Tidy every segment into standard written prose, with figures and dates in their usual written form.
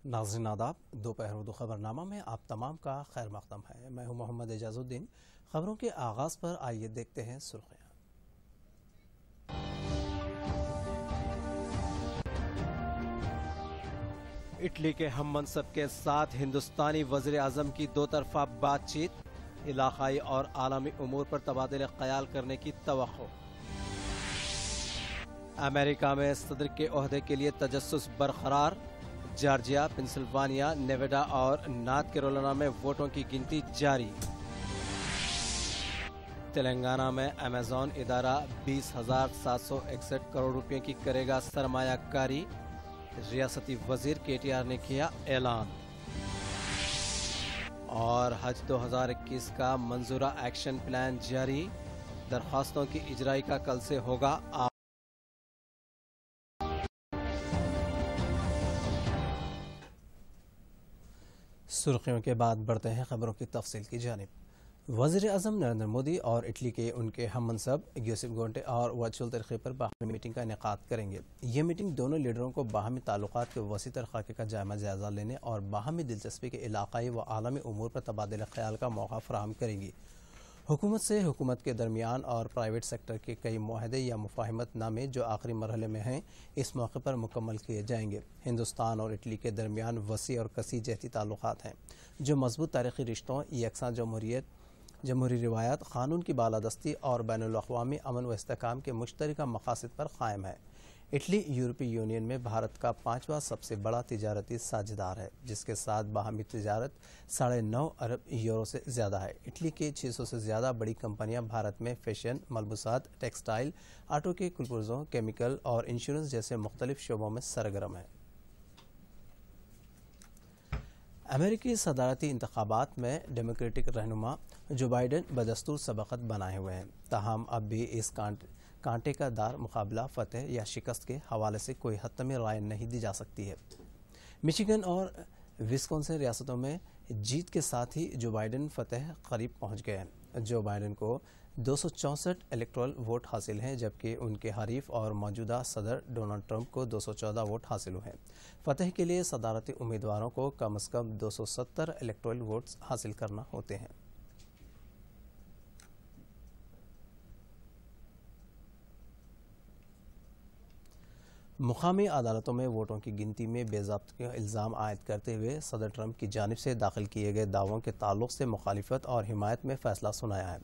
नाज़रीन आदाब, दोपहर उर्दू खबरनामा में आप तमाम का खैर मक़दम है। मैं हूं मोहम्मद एजाजुद्दीन। खबरों के आगाज़ पर आइए देखते हैं सुर्खियाँ। इटली के हम मनसब के साथ हिंदुस्तानी वज़ीर आज़म की दो तरफा बातचीत, इलाक़ाई और आलमी उमूर पर तबादले ख्याल करने की तवक्को। अमेरिका में सदर के ओहदे के लिए तजस्सुस बरकरार, जॉर्जिया, पेंसिल्वानिया, नेवाडा और नॉर्थ कैरोलिना में वोटों की गिनती जारी। तेलंगाना में अमेज़न इदारा 20,761 करोड़ रुपए की करेगा सरमायाकारी, रियासती वजीर केटीआर ने किया ऐलान। और हज 2021 का मंजूरा एक्शन प्लान जारी, दरखास्तों की इजराई का कल से होगा। सुर्खियों के बाद बढ़ते हैं खबरों की तफसील की जानिब। वज़ीर आज़म नरेंद्र मोदी और इटली के उनके हम मनसब गियुसेप्पे कोंटे और वर्चुअल तरीके पर बाहमी मीटिंग का इनेकाद करेंगे। ये मीटिंग दोनों लीडरों को बाहमी ताल्लुकात के वसी तर खाके का जायजा लेने और बाहमी दिलचस्पी के इलाकाई व आलमी उमूर पर तबादला ख्याल का मौका फराहम करेंगी। हुकूमत से हुकूमत के दरमियान और प्राइवेट सेक्टर के कई मुआहदे या मुफाहमत नामे जो आखिरी मरहले में हैं, इस मौके पर मुकम्मल किए जाएंगे। हिंदुस्तान और इटली के दरमियान वसी और कसी जहती ताल्लुकात हैं जो मजबूत तारीखी रिश्तों, यकसां जमहूरी रिवायात, कानून की बालादस्ती और बैनुल अक़वामी अमन व इस्तेहकाम के मुश्तरका मकासद पर कायम है। इटली यूरोपीय यूनियन में भारत का 5वां सबसे बड़ा तिजारती साझेदार है, जिसके साथ बाहमी तिजारत 9.5 अरब यूरो से ज़्यादा है। इटली की 600 से ज़्यादा बड़ी कंपनियां भारत में फैशन, मलबूसात, टेक्सटाइल, ऑटो के कुलपुर्जों, केमिकल और इंश्योरेंस जैसे मुख्तलिफ शोबों में सरगर्म है। अमेरिकी सदारती इंतखाबात में डेमोक्रेटिक रहनुमा जो बाइडन बदस्तूर सबकत बनाए हुए हैं, ताहम अब भी इस कांटे का दार मुकाबला फतेह या शिकस्त के हवाले से कोई हतमी राय नहीं दी जा सकती है। मिशिगन और विस्कॉन्सिन रियासतों में जीत के साथ ही जो बाइडन फतेह करीब पहुंच गए हैं। जो बाइडन को 264 इलेक्टोरल वोट हासिल हैं, जबकि उनके हरीफ और मौजूदा सदर डोनाल्ड ट्रंप को 214 वोट हासिल हुए हैं। फतेह के लिए सदारती उम्मीदवारों को कम से कम 270 इलेक्टोरल वोट्स हासिल करना होते हैं। मुकामी अदालतों में वोटों की गिनती में बेज़ाब्तगी का इल्ज़ाम आयद करते हुए सदर ट्रंप की जानिब से दाखिल किए गए दावों के ताल्लुक से मुखालिफत और हिमायत में फैसला सुनाया है।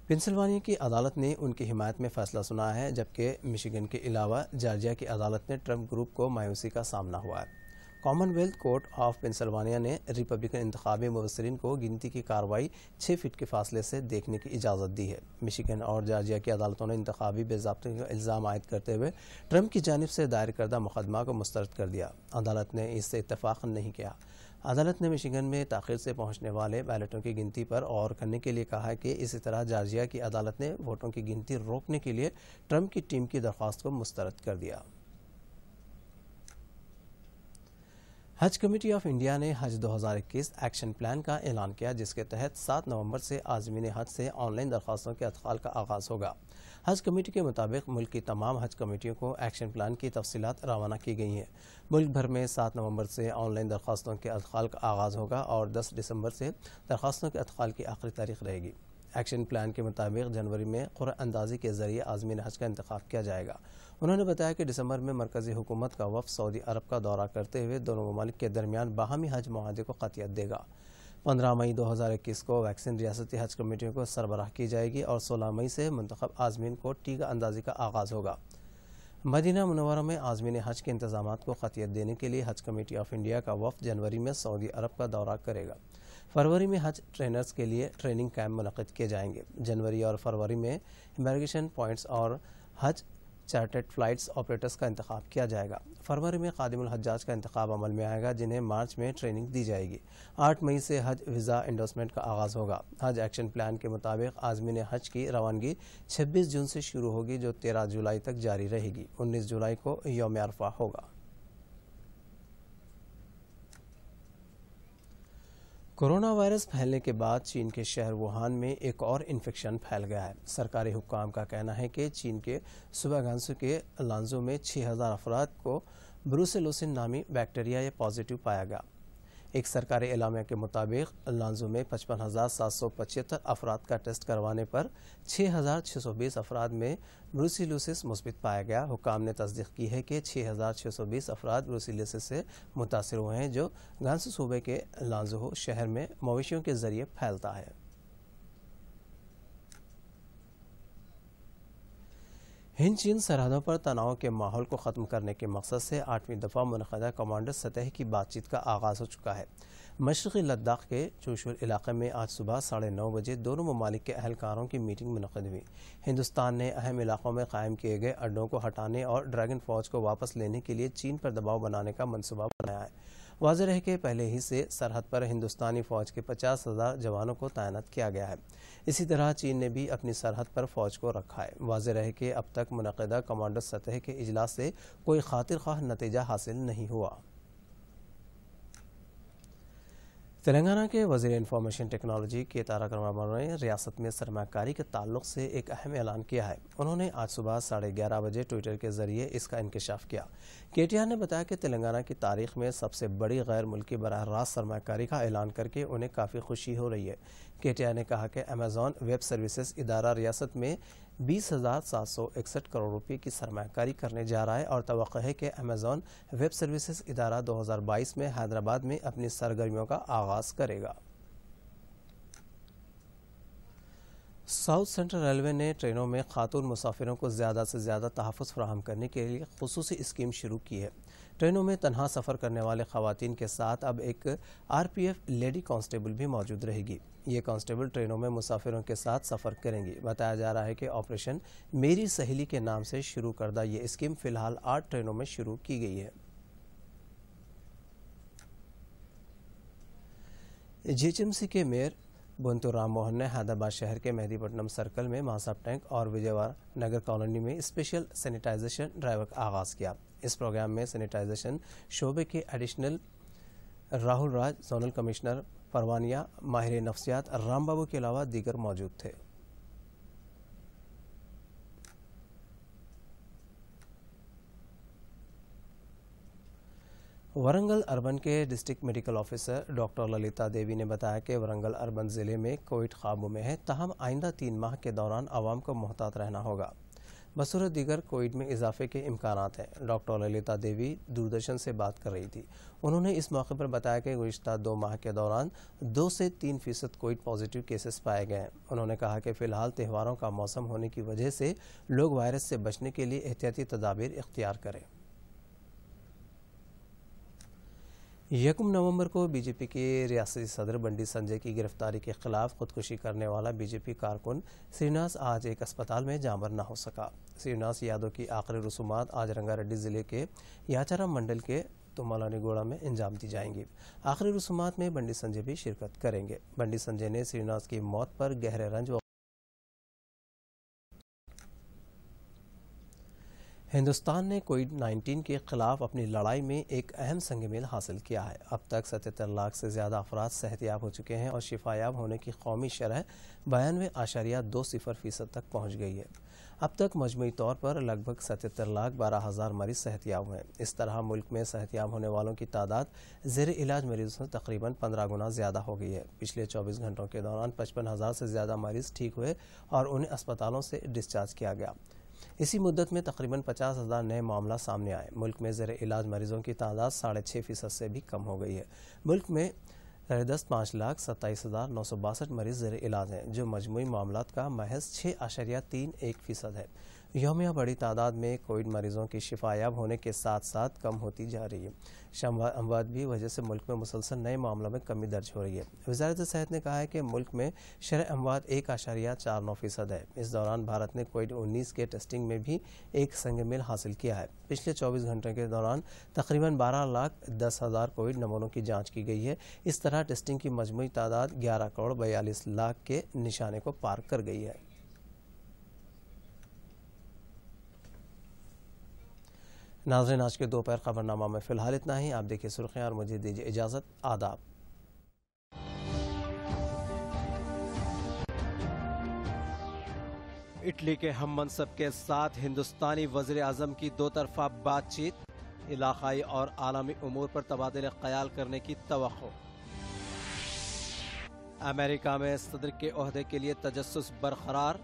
पेंसिल्वानिया की अदालत ने उनकी हिमायत में फैसला सुनाया है, जबकि मिशिगन के अलावा जॉर्जिया की अदालत ने ट्रंप ग्रुप को मायूसी का सामना हुआ है। कॉमनवेल्थ कोर्ट ऑफ पेंसिल्वानिया ने रिपब्लिकन इंतखाबी मुबसरीन को गिनती की कार्रवाई 6 फीट के फासले से देखने की इजाज़त दी है। मिशिगन और जॉर्जिया की अदालतों ने इंतखाबी बेज़ाब्तगी का इल्ज़ाम आयद करते हुए ट्रंप की जानिब से दायर करदा मुकदमा को मुस्तरद कर दिया। अदालत ने इससे इत्तफाक नहीं किया। अदालत ने मिशिगन में ताख़ीर से पहुंचने वाले बैलेटों की गिनती पर गौर करने के लिए कहा है कि इसी तरह जॉर्जिया की अदालत ने वोटों की गिनती रोकने के लिए ट्रंप की टीम की दरख्वास्त को मुस्तरद कर दिया। हज कमेटी ऑफ इंडिया ने हज 2021 एक्शन प्लान का ऐलान किया, जिसके तहत 7 नवंबर से आज़मीन हज से ऑनलाइन दरख्वास्तों के अदखाल का आगाज़ होगा। हज कमेटी के मुताबिक मुल्क की तमाम हज कमेटियों को एक्शन प्लान की तफसीलात रवाना की गई हैं। मुल्क भर में 7 नवंबर से ऑनलाइन दरख्वास्तों के अदखाल का आगाज़ होगा और 10 दिसंबर से दरख्वास्तों के अदखाल की आखिरी तारीख रहेगी। एक्शन प्लान के मुताबिक जनवरी में क़ुर्अ अंदाज़ी के ज़रिए आज़मीन हज का इंतखाब किया जाएगा। उन्होंने बताया कि दिसंबर में मरकज़ी हुकूमत का वफ़द सऊदी अरब का दौरा करते हुए दोनों ममालिक के दरमियान बाहमी हज मुआहदे को क़तियत देगा। 15 मई 2021 को वैक्सीन रियासती हज कमेटियों को सरबराह की जाएगी और 16 मई से मुंतखब आज़मीन को टीका अंदाज़ी का आगाज़ होगा। मदीना मुनव्वरा में आज़मीन हज के इंतज़ामात को क़तियत देने के लिए हज कमेटी ऑफ इंडिया का वफ़द जनवरी में सऊदी अरब का दौरा करेगा। फरवरी में हज ट्रेनर्स के लिए ट्रेनिंग कैंप मुनक़िद किए जाएंगे। जनवरी और फरवरी में इमिग्रेशन पॉइंट्स और हज चार्टर्ड फ्लाइट्स ऑपरेटर्स का इंतखाब किया जाएगा। फरवरी में खादिमुल हज्जाज का इंतखाब अमल में आएगा, जिन्हें मार्च में ट्रेनिंग दी जाएगी। 8 मई से हज वीज़ा एंडोर्समेंट का आगाज़ होगा। हज एक्शन प्लान के मुताबिक आज़मीन हज की रवानगी 26 जून से शुरू होगी, जो 13 जुलाई तक जारी रहेगी। 19 जुलाई को यौम अरफा होगा। कोरोना वायरस फैलने के बाद चीन के शहर वुहान में एक और इन्फेक्शन फैल गया है। सरकारी हुक्काम का कहना है कि चीन के सूबा गांसू के लांजो में 6000 अफराद को ब्रूसेलोसिस नामी बैक्टीरिया या पॉजिटिव पाया गया। एक सरकारी एलामिया के मुताबिक लांजो में 55,775 अफराद का टेस्ट करवाने पर 6,620 अफराद में ब्रूसेलोसिस मुस्बित पाया गया। हुकाम ने तस्दीक की है कि 6,620 अफराद ब्रूसेलोसिस से मुतासर हुए हैं, जो गांसू सूबे के लांजो शहर में मवेशियों के जरिए फैलता है। हिंद चीन सरहदों पर तनाव के माहौल को ख़त्म करने के मकसद से 8वीं दफ़ा मुनक़दा कमांडर सतह की बातचीत का आगाज़ हो चुका है। मशरक़ी लद्दाख के चूशुल इलाक़े में आज सुबह 9:30 बजे दोनों ममालिक के अहलकारों की मीटिंग मुनक़द हुई। हिंदुस्तान ने अहम इलाक़ों में कायम किए गए अड्डों को हटाने और ड्रैगन फ़ौज को वापस लेने के लिए चीन पर दबाव बनाने का मनसूबा बनाया है। वाज़ेह रहे कि पहले ही से सरहद पर हिंदुस्तानी फ़ौज के 50,000 जवानों को तैनात किया गया है। इसी तरह चीन ने भी अपनी सरहद पर फ़ौज को रखा है। वाज़ेह रहे कि अब तक मुनक़दा कमांडर सतह के इजलास से कोई खातिर ख्वाह नतीजा हासिल नहीं हुआ। तेलंगाना के वज़ीर इंफॉर्मेशन टेक्नोलॉजी के तारक रामाराव ने रियासत में सरमाकारी के ताल्लुक से एक अहम ऐलान किया है। उन्होंने आज सुबह 11:30 बजे ट्विटर के जरिए इसका इंकशाफ किया। केटीआर ने बताया कि तेलंगाना की तारीख में सबसे बड़ी गैर मुल्की बराह रास्त सरमाकारी का ऐलान करके उन्हें काफ़ी खुशी हो रही है। केटीआर ने कहा कि अमेज़ॉन वेब सर्विसेज इदारा रियासत में 20,761 करोड़ रुपए की सरमाकारी करने जा रहा है और तवक्को है कि अमेज़ॉन वेब सर्विसेज इदारा 2022 में हैदराबाद में अपनी सरगर्मियों का आगाज़ करेगा। साउथ सेंट्रल रेलवे ने ट्रेनों में खातून मुसाफिरों को ज़्यादा से ज़्यादा तहफ़्फ़ुज़ फराहम करने के लिए खुसूसी स्कीम शुरू की है। ट्रेनों में तन्हा सफ़र करने वाले ख़वातीन के साथ अब एक RPF लेडी कांस्टेबल भी मौजूद रहेगी। ये कांस्टेबल ट्रेनों में मुसाफिरों के साथ सफ़र करेंगी। बताया जा रहा है कि ऑपरेशन मेरी सहेली के नाम से शुरू करदा ये स्कीम फ़िलहाल 8 ट्रेनों में शुरू की गई है। GHMC के मेयर बुंतु राम मोहन ने हैदराबाद शहर के मेहदीपट्टनम सर्कल में मासाब टैंक और विजयवाड़ा नगर कॉलोनी में स्पेशल सैनिटाइजेशन ड्राइव का आगाज़ किया। इस प्रोग्राम में सैनिटाइजेशन शोबे के additional Rahul Raj, zonal commissioner परवानिया, माहिर नफ्सियात राम बाबू के अलावा दीगर मौजूद थे। वरंगल अर्बन के district medical officer doctor Lalitha Devi ने बताया कि वरंगल अर्बन ज़िले में कोविड काबू में है, ताहम आइंदा 3 माह के दौरान आवाम को मोहतात रहना होगा। बसूरत दीगर कोविड में इजाफे के इम्कानात हैं। डॉक्टर ललिता देवी दूरदर्शन से बात कर रही थी। उन्होंने इस मौके पर बताया कि गुज़िश्ता 2 माह के दौरान 2 से 3% कोविड पॉजिटिव केसेस पाए गए हैं। उन्होंने कहा कि फ़िलहाल त्योहारों का मौसम होने की वजह से लोग वायरस से बचने के लिए एहतियाती तदाबीर इख्तियार करें। 1 नवंबर को बीजेपी के रियासती सदर बंडी संजय की गिरफ्तारी के खिलाफ खुदकुशी करने वाला बीजेपी कारकुन श्रीनिवास आज एक अस्पताल में जामर न हो सका। श्रीनिवास यादव की आखिरी रसूमात आज रंगारेड्डी जिले के याचाराम मंडल के तुमालानीगोड़ा में अंजाम दी जाएंगी। आखिरी रसूमात में बंडी संजय भी शिरकत करेंगे। बंडी संजय ने श्रीनिवास की मौत पर गहरे रंज हिंदुस्तान ने कोविड-19 के खिलाफ अपनी लड़ाई में एक अहम संग-मील हासिल किया है। अब तक 77 लाख से ज़्यादा अफराद सेहतयाब हो चुके हैं और शिफायाब होने की कौमी शरह 92.20% तक पहुँच गई है। अब तक मजमूई तौर पर लगभग 77,12,000 मरीज सेहतयाब हुए। इस तरह मुल्क में सेहतयाब होने वालों की तादाद ज़ेर इलाज मरीजों से तकरीबन 15 गुना ज़्यादा हो गई है। पिछले 24 घंटों के दौरान 55,000 से ज़्यादा मरीज ठीक हुए और उन्हें अस्पतालों से डिस्चार्ज किया गया। इसी मुद्दत में तकरीबन 50,000 नए मामला सामने आए। मुल्क में ज़ेर इलाज मरीजों की तादाद 6.5% से भी कम हो गई है। मुल्क में 5,27,962 मरीज ज़ेर इलाज हैं, जो मजमूई मामलात का महज 6.31% है। यौमिया बड़ी तादाद में कोविड मरीजों की शिफायाब होने के साथ साथ कम होती जा रही है। अमवात भी वजह से मुल्क में मुसलसल नए मामलों में कमी दर्ज हो रही है। वज़ारत सेहत ने कहा है कि मुल्क में शरह अमवात 1.49% है। इस दौरान भारत ने कोविड-19 के टेस्टिंग में भी एक संग-मील हासिल किया है। पिछले 24 घंटों के दौरान तकरीबन 12,10,000 कोविड नमूनों की जाँच की गई है। इस तरह टेस्टिंग की मजमूई तादाद 11,42,00,000 के निशाने को पार कर गई है। नाज़रीन, आज के दोपहर खबरनामा में फ़िलहाल इतना ही। आप देखिए सुर्खियाँ और मुझे दीजिए इजाज़त। आदाब। इटली के हम मनसब के साथ हिंदुस्तानी वज़ीर आज़म की 2 तरफ़ा बातचीत। علاقائی اور عالمی امور پر تبادلہ خیال کرنے کی توقع۔ امریکہ میں صدر کے عہدے کے لیے تجسس برقرار،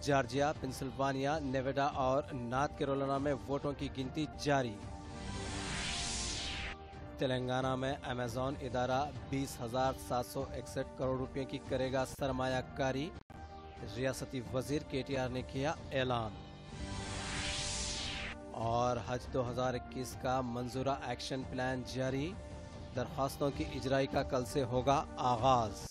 جارجیا، پنسلوانیا، نیواڈا اور نارتھ کیرولینا میں ووٹوں کی گنتی جاری۔ تلنگانہ میں امیزون ادارہ 20,761 کروڑ روپے کی کرے گا سرمایہ کاری، ریاستی وزیر KTR نے کیا اعلان۔ اور حج 2021 کا منظورہ ایکشن پلان جاری، درخواستوں کی اجرائی کا کل سے ہوگا آغاز۔